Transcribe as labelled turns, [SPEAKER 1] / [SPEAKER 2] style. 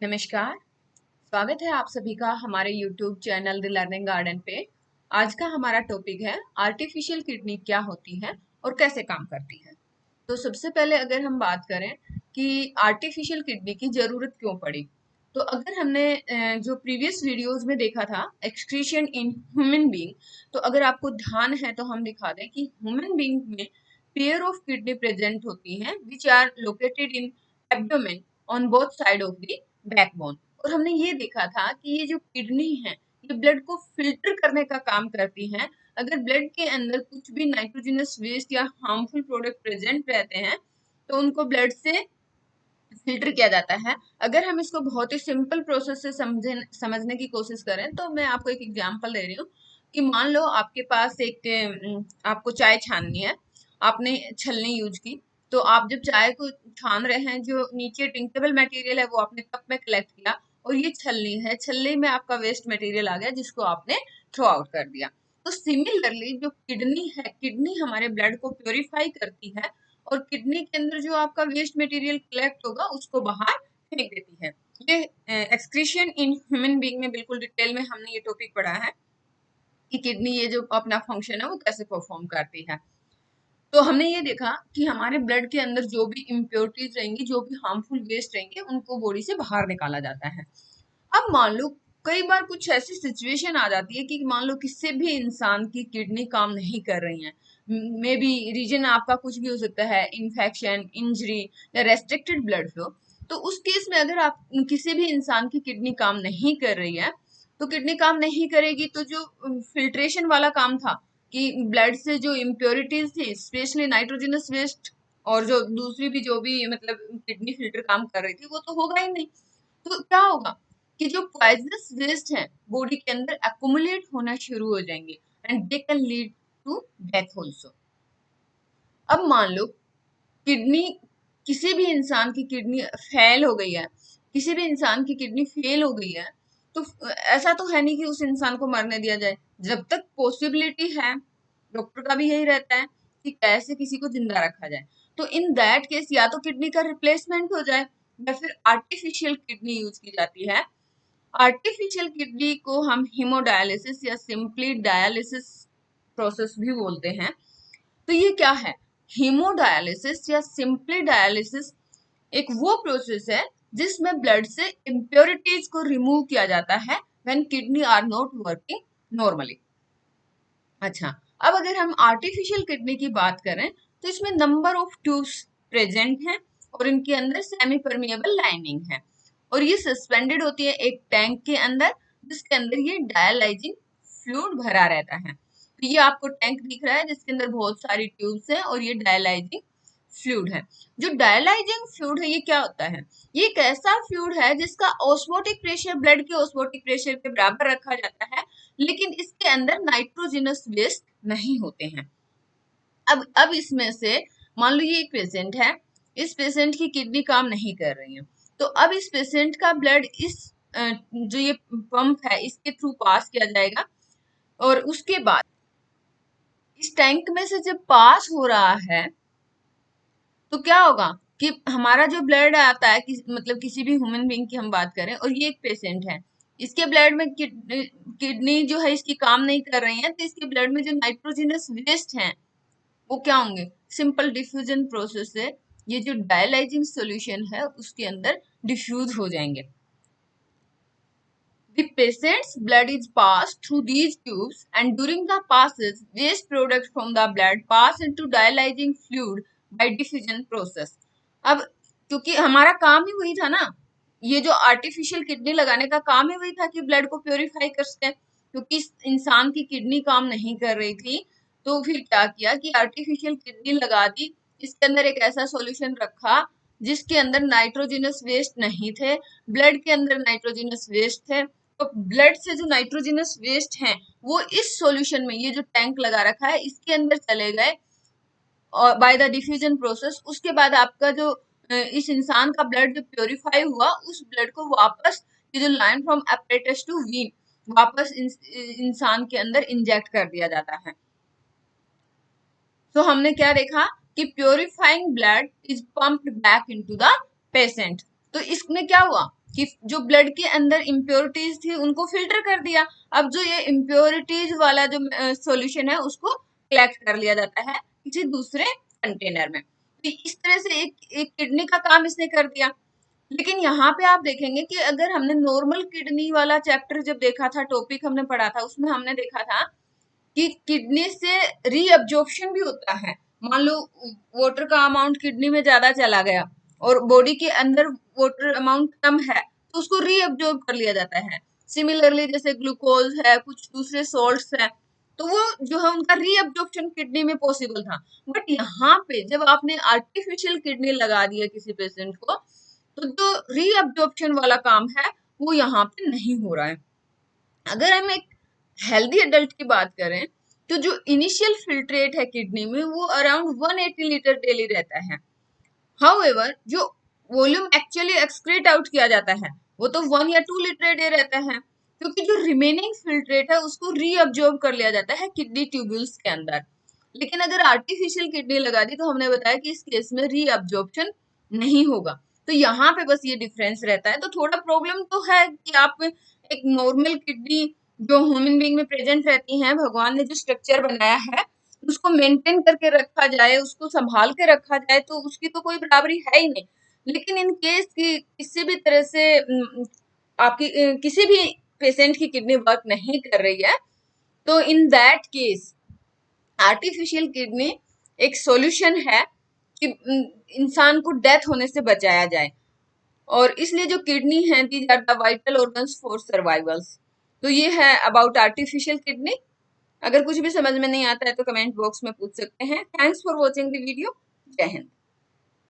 [SPEAKER 1] नमस्कार। स्वागत है आप सभी का हमारे YouTube channel the learning garden पे। आज का हमारा टॉपिक है आर्टिफिशियल किडनी क्या होती है और कैसे काम करती है। तो सबसे पहले अगर हम बात करें कि आर्टिफिशियल किडनी की जरूरत क्यों पड़ी, तो अगर हमने जो प्रीवियस वीडियोस में देखा था एक्सक्रीशन इन ह्यूमन बीइंग, तो अगर आपको ध्यान है तो हम दिखा दें कि ह्यूमन बीइंग में पेयर ऑफ किडनी प्रेजेंट होती हैं which are located in abdomen on both side of the backbone. और हमने ये देखा था कि ये जो किडनी है ये ब्लड को फिल्टर करने का काम करती हैं। अगर ब्लड के अंदर कुछ भी नाइट्रोजनस वेस्ट या हार्मफुल प्रोडक्ट प्रेजेंट रहते हैं तो उनको ब्लड से फिल्टर किया जाता है। अगर हम इसको बहुत ही सिंपल प्रोसेस से समझने की कोशिश करें तो मैं आपको एक एग्जांपल दे रही हूँ कि मान लो आपके पास आपको चाय छाननी है, आपने छलनी यूज की। तो आप जब चाय को छान रहे हैं, जो नीचे ड्रिंकेबल मटेरियल है वो आपने कप में कलेक्ट किया और ये छलनी है, छलनी में आपका वेस्ट मटेरियल आ गया जिसको आपने थ्रो आउट कर दिया। तो सिमिलरली जो किडनी है, किडनी हमारे ब्लड को प्योरीफाई करती है और किडनी के अंदर जो आपका वेस्ट मटेरियल कलेक्ट होगा उसको बाहर फेंक देती है। ये एक्सक्रीशन इन ह्यूमन बीइंग में बिल्कुल डिटेल में हमने ये टॉपिक पढ़ा है कि किडनी ये जो अपना फंक्शन है वो कैसे परफॉर्म करती है। तो हमने ये देखा कि हमारे ब्लड के अंदर जो भी इम्प्योरिटीज रहेंगी, जो भी हार्मफुल वेस्ट रहेंगे, उनको बॉडी से बाहर निकाला जाता है। अब मान लो कई बार कुछ ऐसी सिचुएशन आ जाती है कि मान लो किसी भी इंसान की किडनी काम नहीं कर रही है। मे बी रीजन आपका कुछ भी हो सकता है, इन्फेक्शन, इंजरी या रेस्ट्रिक्टेड ब्लड फ्लो। तो उस केस में अगर आप किसी भी इंसान की किडनी काम नहीं कर रही है तो किडनी काम नहीं करेगी, तो जो फिल्ट्रेशन वाला काम था कि ब्लड से जो इम्प्योरिटीज थी, स्पेशली नाइट्रोजनस वेस्ट और जो दूसरी भी जो भी मतलब किडनी फिल्टर काम कर रही थी, वो तो होगा ही नहीं। तो क्या होगा कि जो पॉइजनस वेस्ट है बॉडी के अंदर एक्युमुलेट होना शुरू हो जाएंगे and they can lead to death also. अब मान लो किडनी, किसी भी इंसान की किडनी फेल हो गई है, किसी भी इंसान की किडनी फेल हो गई है, तो ऐसा तो है नहीं कि उस इंसान को मरने दिया जाए। जब तक पॉसिबिलिटी है, डॉक्टर का भी यही रहता है कि कैसे किसी को जिंदा रखा जाए। तो इन दैट केस या तो किडनी का रिप्लेसमेंट हो जाए या फिर आर्टिफिशियल किडनी यूज की जाती है। आर्टिफिशियल किडनी को हम हीमोडायलिसिस या सिंपली डायलिसिस प्रोसेस भी बोलते हैं। तो ये क्या है? हीमोडायलिसिस या सिंपली डायलिसिस एक वो प्रोसेस है जिसमें ब्लड से इम्प्योरिटीज को रिमूव किया जाता है when kidney are not working normally. अच्छा, अब अगर हम आर्टिफिशियल किडनी की बात करें तो इसमें नंबर ऑफ ट्यूब्स प्रेजेंट हैं और इनके अंदर सेमी परमिएबल लाइनिंग है और ये सस्पेंडेड होती है एक टैंक के अंदर, जिसके अंदर ये डायलाइजिंग फ्लूइड भरा रहता है। तो ये आपको टैंक दिख रहा है जिसके अंदर बहुत सारी ट्यूब्स हैं और ये डायलाइजिंग फ्लूइड है। जो डायलाइजिंग फ्लूइड है ये क्या होता है? ये एक ऐसा फ्लूइड है जिसका ऑस्मोटिक प्रेशर ब्लड के ऑस्मोटिक प्रेशर के बराबर रखा जाता है, लेकिन इसके अंदर नाइट्रोजनस वेस्ट नहीं होते हैं। अब इसमें से मान लो ये एक पेशेंट है, इस पेशेंट की किडनी काम नहीं कर रही है, तो अब इस पेशेंट का ब्लड इस जो ये पंप है इसके थ्रू पास किया जाएगा और उसके बाद इस टैंक में से जब पास हो रहा है तो क्या होगा कि हमारा जो ब्लड आता है मतलब किसी भी ह्यूमन बीइंग की हम बात करें और ये एक पेशेंट है, इसके ब्लड में किडनी जो है इसकी काम नहीं कर रही है, तो इसके ब्लड में जो नाइट्रोजनस वेस्ट हैं वो क्या होंगे? सिंपल डिफ्यूजन प्रोसेस से ये जो डायलाइजिंग सॉल्यूशन है उसके अंदर डिफ्यूज हो जाएंगे। The patient's blood is passed through these tubes and during the passage, waste products from the blood pass into dialyzing fluid by diffusion process। अब क्योंकि हमारा काम ही वही था ना, ये जो आर्टिफिशियल किडनी लगाने का काम ही वही था कि ब्लड को प्योरीफाई कर सके, क्योंकि इस इंसान की किडनी काम नहीं कर रही थी। तो फिर क्या किया कि आर्टिफिशियल किडनी लगा दी, इसके अंदर एक ऐसा सॉल्यूशन रखा जिसके अंदर नाइट्रोजनस वेस्ट नहीं थे, ब्लड के अंदर नाइट्रोजनस वेस्ट थे। तो ब्लड से जो नाइट्रोजनस वेस्ट हैं वो इस सॉल्यूशन में, ये जो टैंक लगा रखा है इसके अंदर चले गए और बाय द डिफ्यूजन प्रोसेस। उसके बाद आपका जो इस इंसान का ब्लड जो प्योरीफाई हुआ, उस ब्लड को वापस ये जो line from apparatus to vein वापस इंसान के अंदर इंजेक्ट कर दिया जाता है। तो हमने क्या देखा कि purifying blood is pumped back into the patient. तो इसमें क्या हुआ कि जो ब्लड के अंदर इम्प्योरिटीज थी उनको फिल्टर कर दिया। अब जो ये इम्प्योरिटीज वाला जो सॉल्यूशन है उसको कलेक्ट कर लिया जाता है किसी दूसरे कंटेनर में। तो इस तरह से एक किडनी का काम इसने कर दिया। लेकिन यहाँ पे आप देखेंगे कि अगर हमने नॉर्मल किडनी वाला चैप्टर जब देखा था, टॉपिक हमने पढ़ा था, उसमें हमने देखा था कि किडनी से रीअब्जॉर्प्शन भी होता है। मान लो वाटर का अमाउंट किडनी में ज्यादा चला गया और बॉडी के अंदर वाटर अमाउंट कम है तो उसको रीअब्जॉर्ब कर लिया जाता है। सिमिलरली जैसे ग्लूकोज है, कुछ दूसरे सॉल्ट्स है, तो वो जो है उनका रीअब्जॉर्प्शन किडनी में पॉसिबल था। बट यहाँ पे जब आपने आर्टिफिशियल किडनी लगा दिया किसी पेशेंट को, तो जो रीअब्जॉर्प्शन वाला काम है वो यहाँ पे नहीं हो रहा है। अगर हम एक हेल्दी एडल्ट की बात करें तो जो इनिशियल फिल्ट्रेट है किडनी में वो अराउंड 180 लीटर डेली रहता है। हाउएवर जो वॉल्यूम एक्चुअली एक्सक्रीट आउट किया जाता है वो तो 1 या 2 लीटर डे रहता है, क्योंकि जो रिमेनिंग फिल्ट्रेट है उसको रीअब्जॉर्ब कर लिया जाता है किडनी ट्यूब्यूल्स के अंदर। लेकिन अगर आर्टिफिशियल किडनी लगा दी तो हमने बताया कि इस केस में रीअब्जॉर्प्शन नहीं होगा। तो यहाँ पे बस ये डिफरेंस रहता है। तो थोड़ा प्रॉब्लम तो है कि आप एक नॉर्मल किडनी जो ह्यूमन बीइंग में प्रेजेंट रहती हैं, भगवान ने जो स्ट्रक्चर बनाया है उसको मेंटेन करके रखा जाए, उसको संभाल के रखा जाए, तो उसकी तो कोई बराबरी है ही नहीं। लेकिन इन केस की किसी भी तरह से आपकी किसी भी पेशेंट की किडनी वर्क नहीं कर रही है, तो in that case artificial kidney एक सॉल्यूशन है कि इंसान को डेथ होने से बचाया जाए। और इसलिए जो किडनी है, these are the vital organs for survivals. तो ये है अबाउट आर्टिफिशियल किडनी। अगर कुछ भी समझ में नहीं आता है तो कमेंट बॉक्स में पूछ सकते हैं। Thanks for watching the video. जय हिंद।